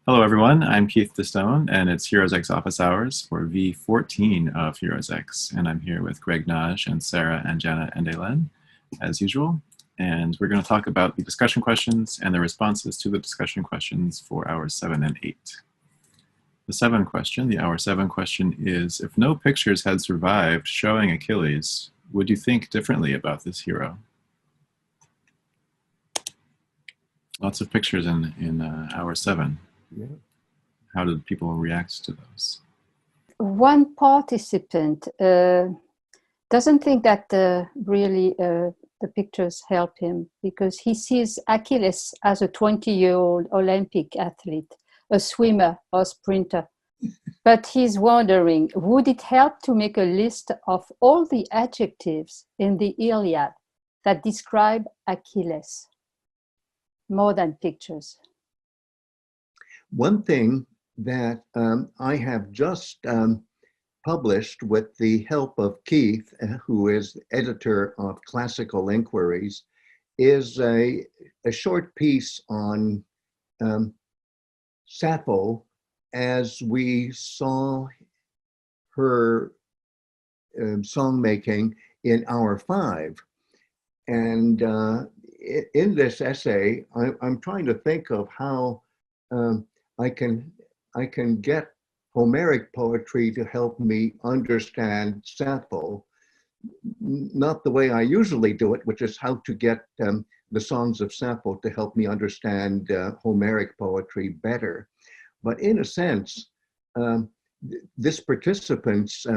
Hello, everyone. I'm Keith DeStone, and it's HeroesX office hours for v14 of HeroesX. And I'm here with Greg Naj and Sarah and Jana and Elen, as usual. And we're going to talk about the discussion questions and the responses to the discussion questions for hours 7 and 8. The hour 7 question is, if no pictures had survived showing Achilles, would you think differently about this hero? Lots of pictures in hour 7. Yeah. How did people react to those? One participant doesn't think that really the pictures help him, because he sees Achilles as a 20-year-old Olympic athlete, a swimmer or sprinter. But he's wondering, would it help to make a list of all the adjectives in the Iliad that describe Achilles, more than pictures? One thing that I have just published with the help of Keith, who is editor of Classical Inquiries, is a short piece on Sappho as we saw her song-making in hour 5. And in this essay, I'm trying to think of how I can get Homeric poetry to help me understand Sappho, not the way I usually do it, which is how to get the songs of Sappho to help me understand Homeric poetry better. But in a sense, this participant's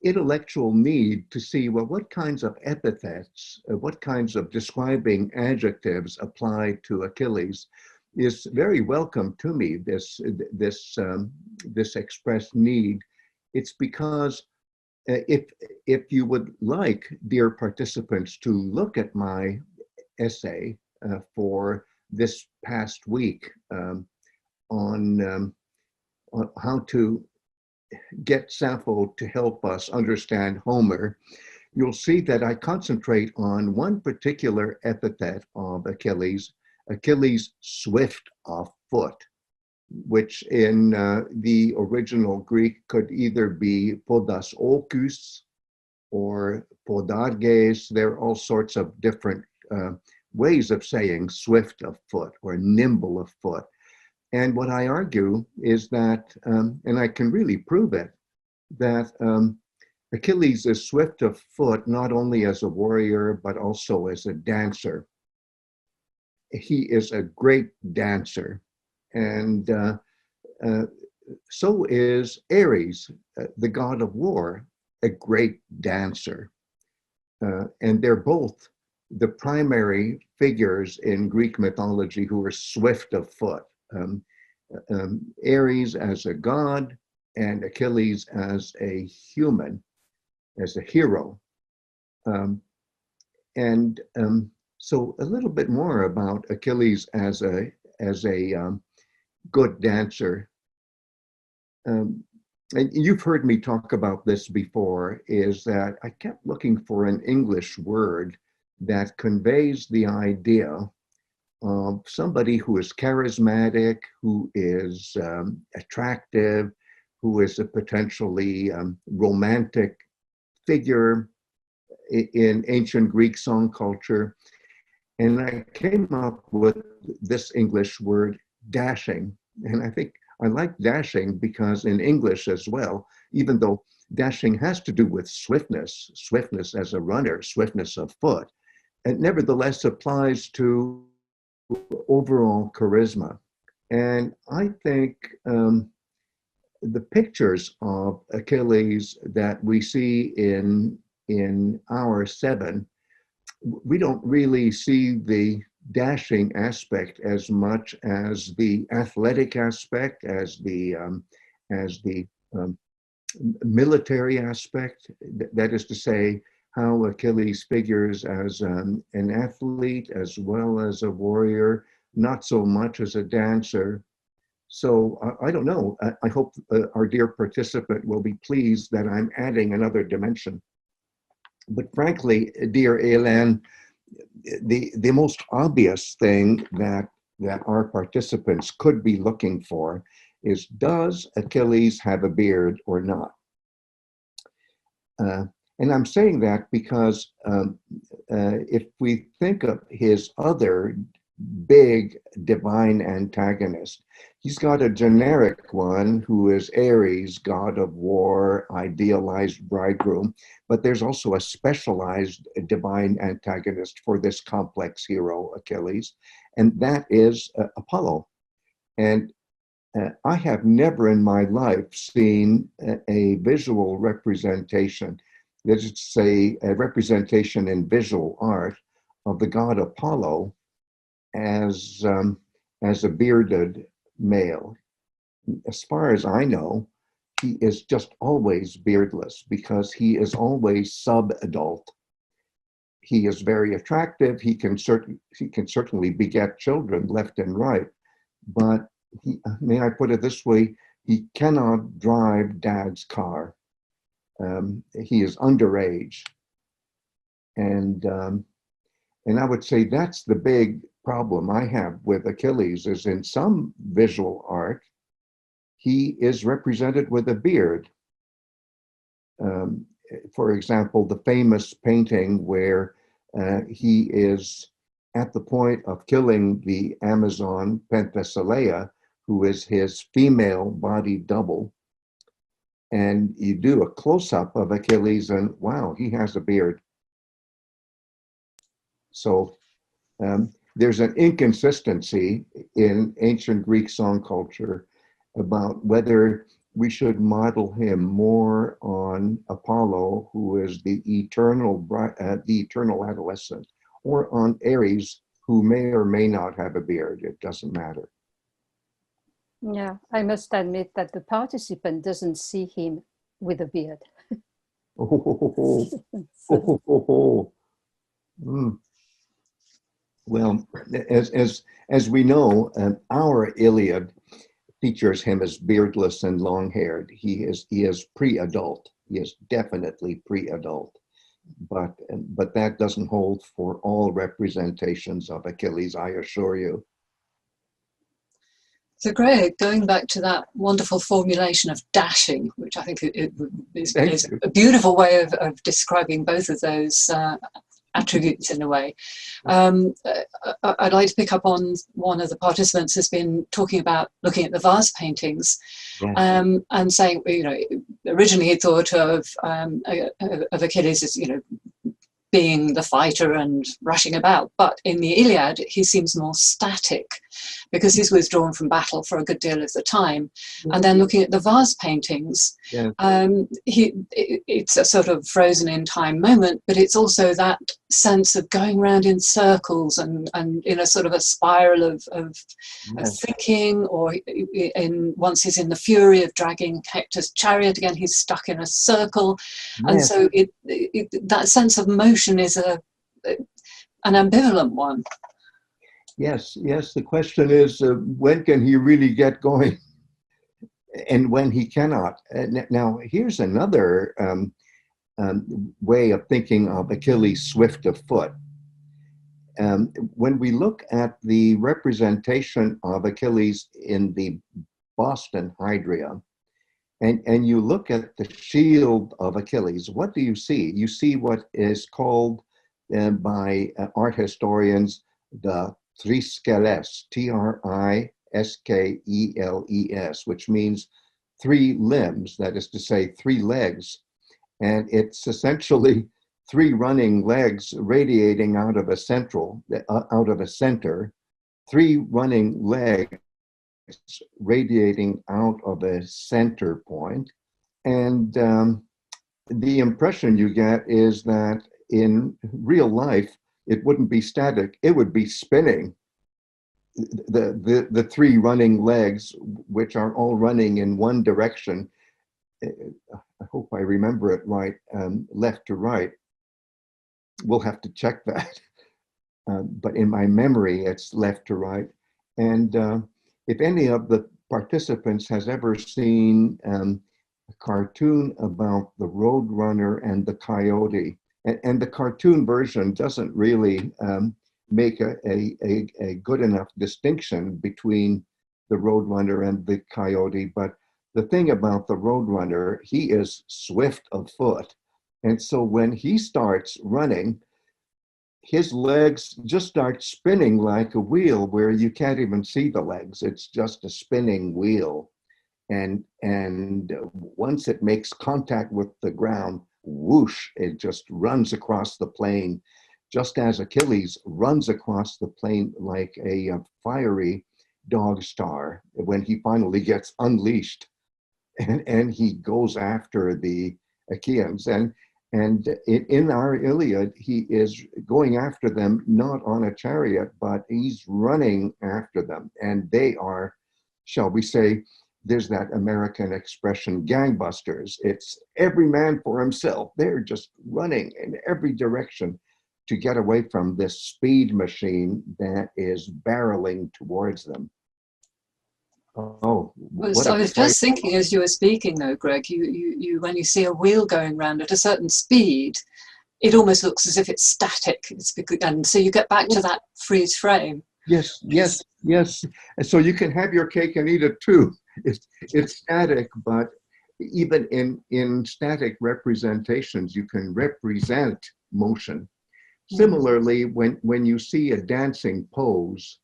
intellectual need to see, well, what kinds of epithets, what kinds of describing adjectives apply to Achilles is very welcome to me, this expressed need. It's because if you would like, dear participants, to look at my essay for this past week on how to get Sappho to help us understand Homer, you'll see that I concentrate on one particular epithet of Achilles, Achilles swift of foot, which in the original Greek could either be podas okus or podarges. There are all sorts of different ways of saying swift of foot or nimble of foot. And what I argue is that, and I can really prove it, that Achilles is swift of foot not only as a warrior, but also as a dancer. He is a great dancer. And so is Ares, the god of war, a great dancer. And they're both the primary figures in Greek mythology who are swift of foot. Ares as a god and Achilles as a human, as a hero. So a little bit more about Achilles as a good dancer. And you've heard me talk about this before, is that I kept looking for an English word that conveys the idea of somebody who is charismatic, who is attractive, who is a potentially romantic figure in ancient Greek song culture. And I came up with this English word, dashing. And I think I like dashing because in English as well, even though dashing has to do with swiftness, swiftness as a runner, swiftness of foot, it nevertheless applies to overall charisma. And I think the pictures of Achilles that we see in hour 7, we don't really see the dashing aspect as much as the athletic aspect, as the military aspect. That is to say, how Achilles figures as an athlete as well as a warrior, not so much as a dancer. So I don't know. I hope our dear participant will be pleased that I'm adding another dimension. But frankly, dear Elen, the most obvious thing that that our participants could be looking for is, does Achilles have a beard or not? And I'm saying that because if we think of his other big divine antagonist, he's got a generic one who is Ares, god of war, idealized bridegroom, but there's also a specialized divine antagonist for this complex hero, Achilles, and that is Apollo. And I have never in my life seen a visual representation, let's say a representation in visual art of the god Apollo as a bearded male. As far as I know, he is just always beardless because he is always sub-adult. He is very attractive. He can certainly beget children left and right, but may I put it this way, he cannot drive dad's car. He is underage. And I would say that's the big problem I have with Achilles is in some visual art, he is represented with a beard. For example, the famous painting where he is at the point of killing the Amazon Penthesilea, who is his female body double. And you do a close-up of Achilles and wow, he has a beard. So there's an inconsistency in ancient Greek song culture about whether we should model him more on Apollo, who is the eternal adolescent, or on Ares, who may or may not have a beard. It doesn't matter. Yeah, I must admit that the participant doesn't see him with a beard. Well, as we know, our Iliad features him as beardless and long-haired. He is pre-adult. He is definitely pre-adult, but that doesn't hold for all representations of Achilles, I assure you. So Greg, going back to that wonderful formulation of dashing, which I think is a beautiful way of describing both of those attributes in a way. I'd like to pick up on one of the participants has been talking about looking at the vase paintings. Yes. And saying, you know, originally he thought of Achilles as, you know, being the fighter and rushing about, but in the Iliad he seems more static because he's withdrawn from battle for a good deal of the time. And then looking at the vase paintings, yeah. It's a sort of frozen in time moment, but it's also that sense of going around in circles and in a sort of a spiral of thinking, or once he's in the fury of dragging Hector's chariot again, he's stuck in a circle. Yes. And so that sense of motion is an ambivalent one. Yes. The question is, when can he really get going, and when he cannot? Now, here's another way of thinking of Achilles swift of foot. When we look at the representation of Achilles in the Boston Hydria, and you look at the shield of Achilles, what do you see? You see what is called by art historians the triskeles, Triskeles, which means three limbs, that is to say, three legs. And it's essentially three running legs radiating out of a center, three running legs radiating out of a center point. And the impression you get is that in real life, it wouldn't be static, it would be spinning. The three running legs, which are all running in one direction, I hope I remember it right, left to right. We'll have to check that. But in my memory, it's left to right. And if any of the participants has ever seen a cartoon about the Roadrunner and the Coyote, and the cartoon version doesn't really make a good enough distinction between the roadrunner and the coyote. But the thing about the roadrunner, he is swift of foot. And so when he starts running, his legs just start spinning like a wheel where you can't even see the legs. It's just a spinning wheel. And once it makes contact with the ground, whoosh, it just runs across the plain, just as Achilles runs across the plain like a fiery dog star when he finally gets unleashed, and he goes after the Achaeans. And in our Iliad, he is going after them not on a chariot, but he's running after them. And they are, shall we say, there's that American expression, gangbusters. It's every man for himself. They're just running in every direction to get away from this speed machine that is barreling towards them. Oh, I was just thinking as you were speaking, though, Greg, you when you see a wheel going round at a certain speed, it almost looks as if it's static. It's because, and so you get back to that freeze frame. Yes, yes, yes. And so you can have your cake and eat it too. It's static, but even in static representations, you can represent motion. Similarly, when you see a dancing pose,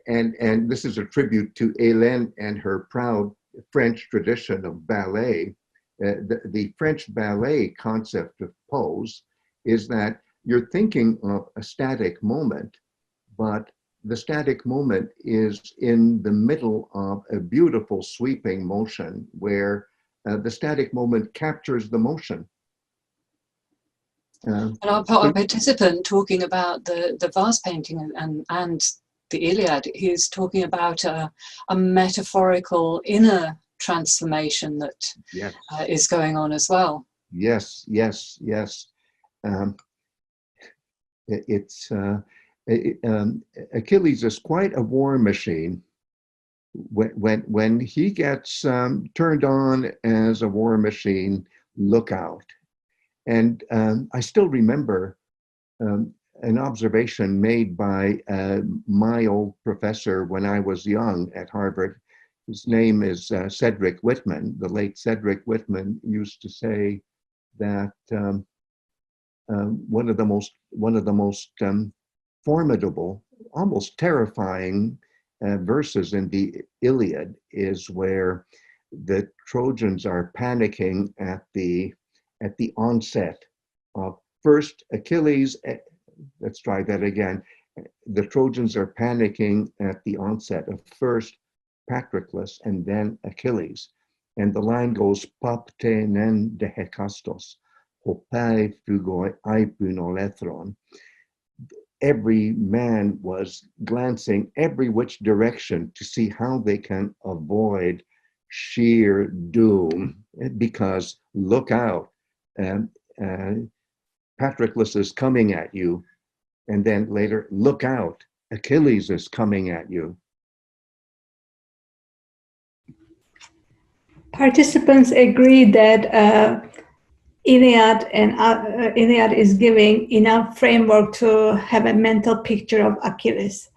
and this is a tribute to Hélène and her proud French tradition of ballet, the French ballet concept of pose is that you're thinking of a static moment, but the static moment is in the middle of a beautiful sweeping motion where the static moment captures the motion. And our participant talking about the vase painting and the Iliad, he's talking about a metaphorical inner transformation that yes. Is going on as well. Yes, yes, yes. Achilles is quite a war machine. When he gets turned on as a war machine, look out. And I still remember an observation made by my old professor when I was young at Harvard. His name is Cedric Whitman. The late Cedric Whitman used to say that one of the most formidable, almost terrifying verses in the Iliad is where the Trojans are panicking at the onset of first Achilles. Let's try that again. The Trojans are panicking at the onset of first Patroklos and then Achilles. And the line goes, papte nen de hekastos, hopai fugoi aipunolethron. Every man was glancing every which direction to see how they can avoid sheer doom, because look out, Patroklos is coming at you. And then later, look out, Achilles is coming at you. Participants agree that Iliad is giving enough framework to have a mental picture of Achilles.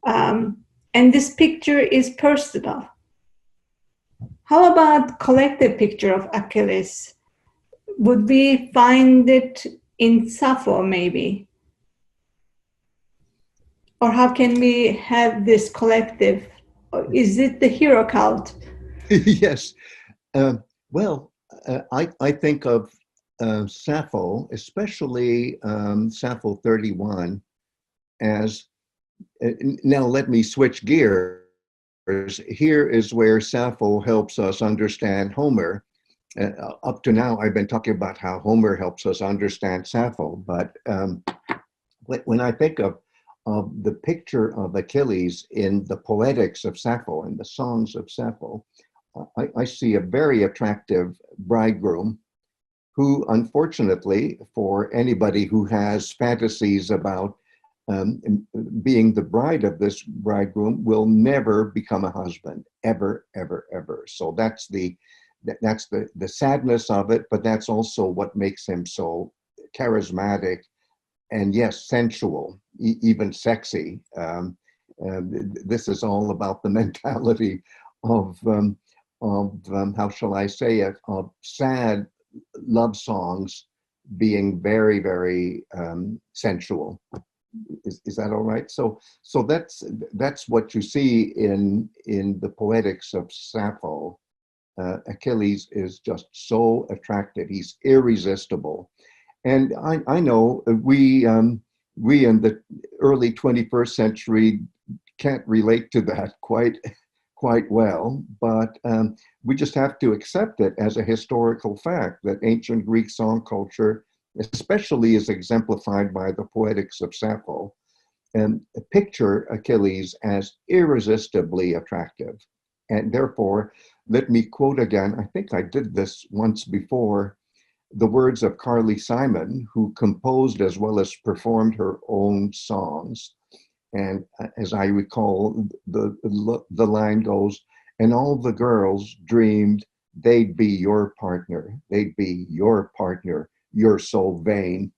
And this picture is personal. How about collective picture of Achilles? Would we find it in Sappho, maybe? Or how can we have this collective? Is it the hero cult? Yes. Well, I think of Sappho, especially Sappho 31, as, now let me switch gears. Here is where Sappho helps us understand Homer. Up to now, I've been talking about how Homer helps us understand Sappho, but when I think of the picture of Achilles in the poetics of Sappho and the songs of Sappho, I see a very attractive bridegroom who, unfortunately, for anybody who has fantasies about being the bride of this bridegroom, will never become a husband, ever, ever, ever. So that's the sadness of it, but that's also what makes him so charismatic and yes, sensual, even sexy. This is all about the mentality of how shall I say it, of sad love songs being very, very sensual. Is that all right? So that's what you see in the Poetics of Sappho. Achilles is just so attractive. He's irresistible. And I know we in the early 21st century can't relate to that quite well, but we just have to accept it as a historical fact that ancient Greek song culture, especially is exemplified by the Poetics of Sappho, and picture Achilles as irresistibly attractive. And therefore, let me quote again, I think I did this once before, the words of Carly Simon, who composed as well as performed her own songs. And as I recall, the line goes, and all the girls dreamed they'd be your partner. They'd be your partner. You're so vain.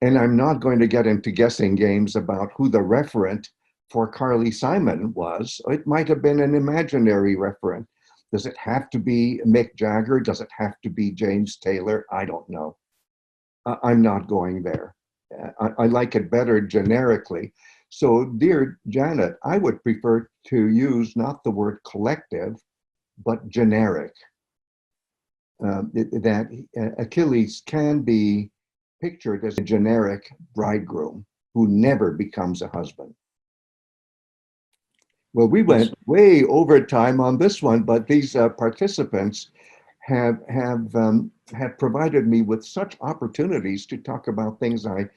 And I'm not going to get into guessing games about who the referent for Carly Simon was. It might have been an imaginary referent. Does it have to be Mick Jagger? Does it have to be James Taylor? I don't know. I'm not going there. I like it better generically. So, dear Janet, I would prefer to use not the word collective, but generic. That Achilles can be pictured as a generic bridegroom who never becomes a husband. Well, we went way over time on this one, but these participants have provided me with such opportunities to talk about things I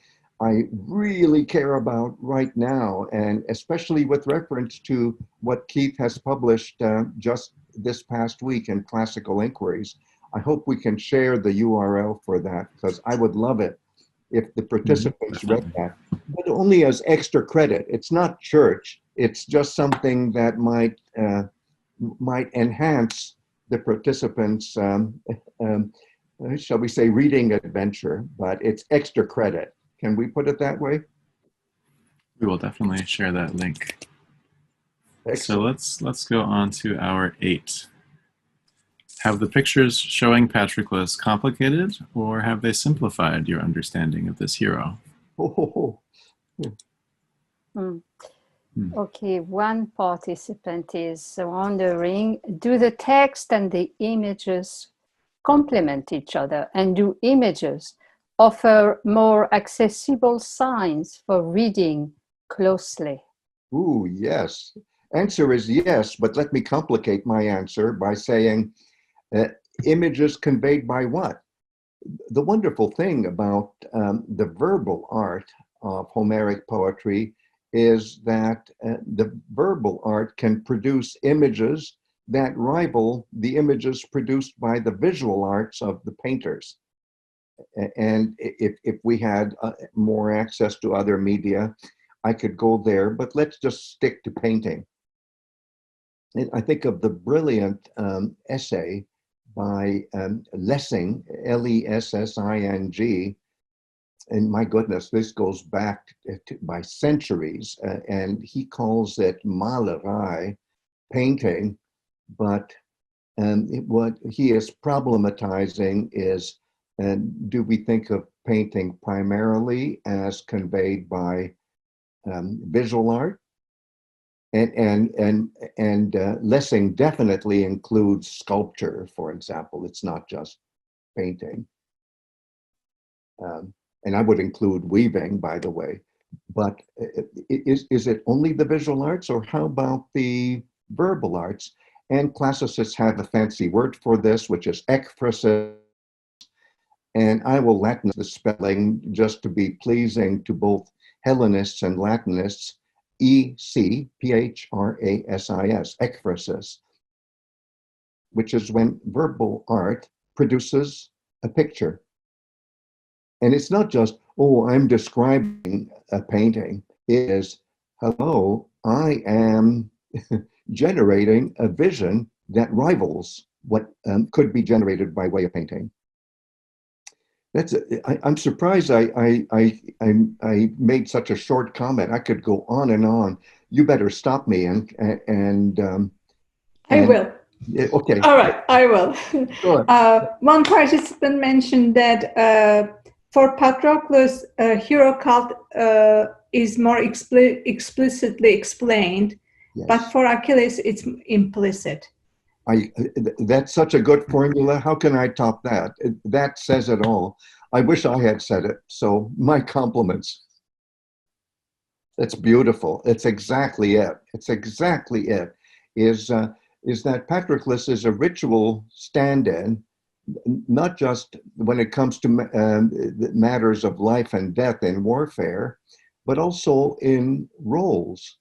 really care about right now, and especially with reference to what Keith has published just this past week in Classical Inquiries. I hope we can share the URL for that, because I would love it if the participants read that, but only as extra credit. It's not church. It's just something that might enhance the participants' shall we say, reading adventure, but it's extra credit. Can we put it that way? We will definitely share that link. Excellent. So let's go on to our 8. Have the pictures showing Patroklos complicated, or have they simplified your understanding of this hero? Okay, one participant is wondering, do the text and the images complement each other, and do images offer more accessible signs for reading closely? Ooh, yes. Answer is yes, but let me complicate my answer by saying images conveyed by what? The wonderful thing about the verbal art of Homeric poetry is that the verbal art can produce images that rival the images produced by the visual arts of the painters. And if we had more access to other media, I could go there, but let's just stick to painting. And I think of the brilliant essay by Lessing, Lessing, and my goodness, this goes back by centuries, and he calls it malerei, painting, but what he is problematizing is, do we think of painting primarily as conveyed by visual art? And Lessing definitely includes sculpture, for example. It's not just painting. And I would include weaving, by the way. But is it only the visual arts, or how about the verbal arts? And classicists have a fancy word for this, which is ekphrasis. And I will Latinize the spelling just to be pleasing to both Hellenists and Latinists. ekphrasis, ekphrasis, which is when verbal art produces a picture. And it's not just, oh, I'm describing a painting. It is, hello, I am generating a vision that rivals what could be generated by way of painting. I'm surprised I made such a short comment. I could go on and on. You better stop me I will. Okay. All right, I will. Good. One participant mentioned that for Patroklos, hero cult is more explicitly explained, Yes. but for Achilles, it's implicit. That's such a good formula. How can I top that? That says it all. I wish I had said it. So my compliments. That's beautiful. It's exactly it. It's exactly it. Is that Patroklos is a ritual stand-in, not just when it comes to matters of life and death in warfare, but also in roles.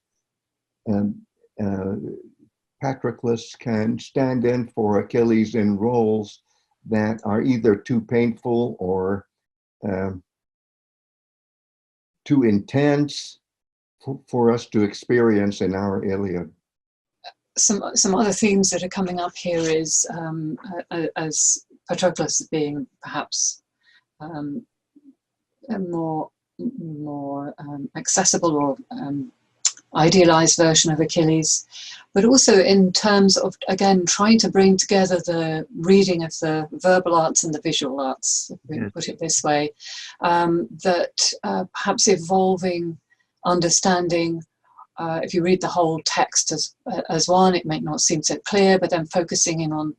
Patroklos can stand in for Achilles in roles that are either too painful or too intense for us to experience in our Iliad. Some other themes that are coming up here is as Patroklos being perhaps a more accessible or idealized version of Achilles, but also in terms of, again, trying to bring together the reading of the verbal arts and the visual arts, if we put it this way, that perhaps evolving understanding. If you read the whole text as one, it may not seem so clear, but then focusing in on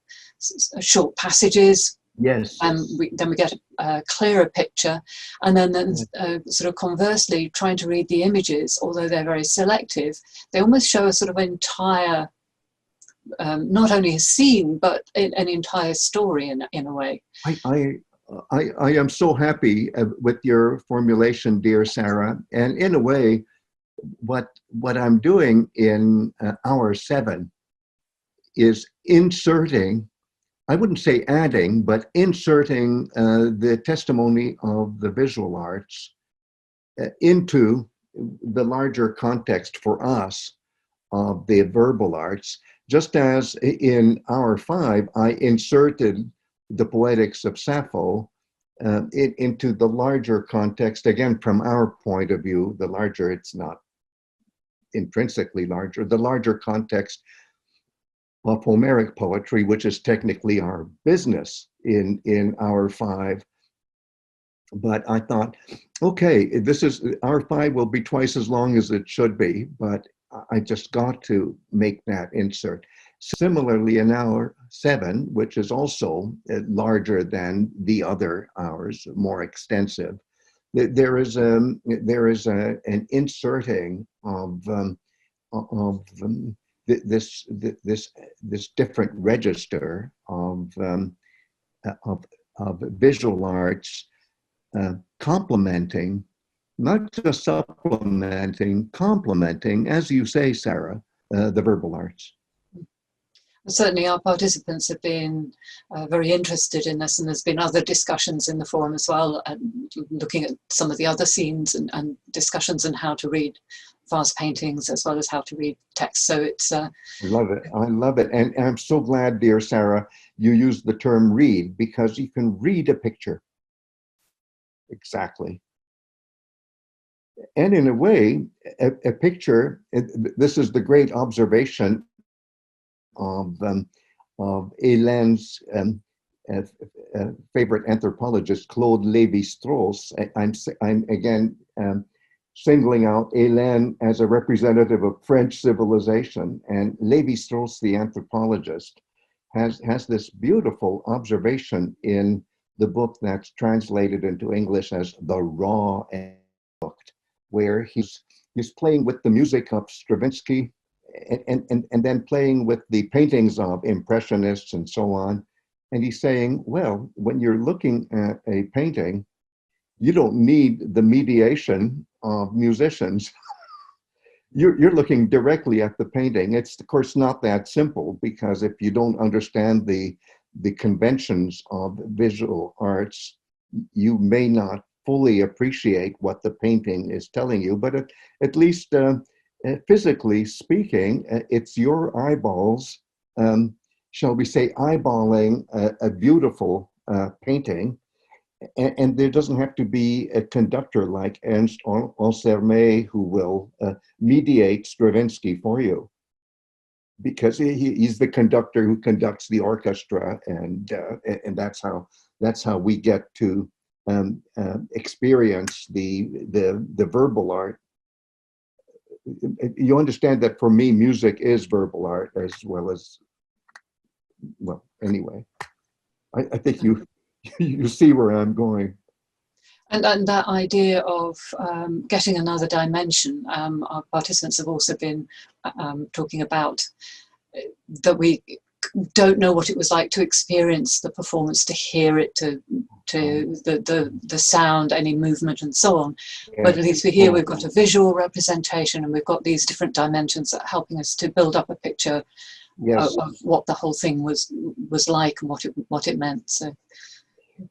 short passages, yes, and then we get a clearer picture. And then sort of conversely, trying to read the images, although they're very selective, they almost show a sort of entire, not only a scene, but an entire story in a way. I am so happy with your formulation, dear Sarah. And in a way, what I'm doing in hour 7 is inserting, I wouldn't say adding, but inserting the testimony of the visual arts into the larger context for us of the verbal arts, just as in hour 5, I inserted the poetics of Sappho into the larger context, again, from our point of view, the larger, it's not intrinsically larger, the larger context of Homeric poetry, which is technically our business in hour 5. But I thought, okay, hour 5 will be twice as long as it should be, but I just got to make that insert. Similarly, in hour 7, which is also larger than the other hours, more extensive, there is an inserting of this different register of visual arts, complementing, not just supplementing, complementing, as you say, Sarah, the verbal arts. Certainly our participants have been very interested in this, and there's been other discussions in the forum as well, looking at some of the other scenes and discussions on how to read vase paintings as well as how to read text. So it's I love it. I love it. And I'm so glad, dear Sarah, you used the term read, because you can read a picture. Exactly. And in a way, a picture, this is the great observation of Hélène's favorite anthropologist, Claude Lévi-Strauss. I'm again singling out Hélène as a representative of French civilization, and Lévi-Strauss, the anthropologist, has this beautiful observation in the book that's translated into English as The Raw Book, where he's playing with the music of Stravinsky and then playing with the paintings of Impressionists and so on. And he's saying, well, when you're looking at a painting, you don't need the mediation of musicians. You're looking directly at the painting. It's, of course, not that simple, because if you don't understand the conventions of visual arts, you may not fully appreciate what the painting is telling you. But at least physically speaking, it's your eyeballs, shall we say, eyeballing a beautiful painting, and there doesn't have to be a conductor like Ernst Ansermet who will mediate Stravinsky for you, because he's the conductor who conducts the orchestra, and that's how we get to experience the verbal art. You understand that for me, music is verbal art as well as, well, anyway, I think you see where I'm going. And that idea of getting another dimension, our participants have also been talking about that we don't know what it was like to experience the performance, to hear it, to the sound, any movement and so on. Yeah. But at least here we've got a visual representation, and we've got these different dimensions that are helping us to build up a picture, yes, of what the whole thing was like and what it meant. So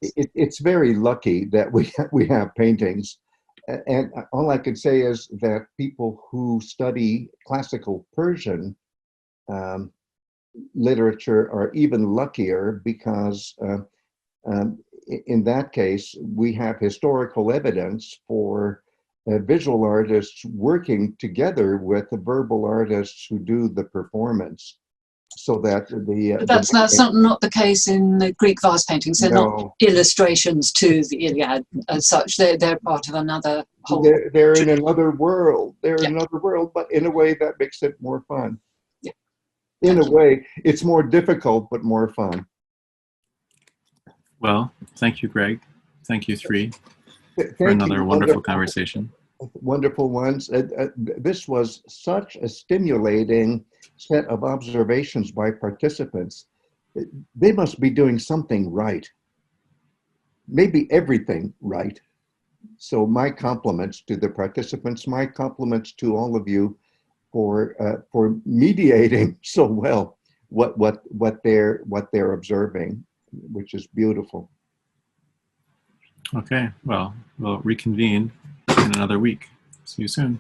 it's very lucky that we have paintings, and all I could say is that people who study classical Persian literature are even luckier, because in that case we have historical evidence for visual artists working together with the verbal artists who do the performance, so that but that's not the case in the Greek vase paintings. They're not illustrations to the Iliad as such. They're part of another whole. They're in another world. They're in another world, but in a way that makes it more fun. Yeah. In a way, it's more difficult but more fun. Well, thank you, Greg. Thank you, three, for another wonderful conversation. Wonderful ones. This was such a stimulating set of observations by participants. They must be doing something right. Maybe everything right. So my compliments to the participants, my compliments to all of you for mediating so well what they're observing, which is beautiful. Okay, well, we'll reconvene in another week. See you soon.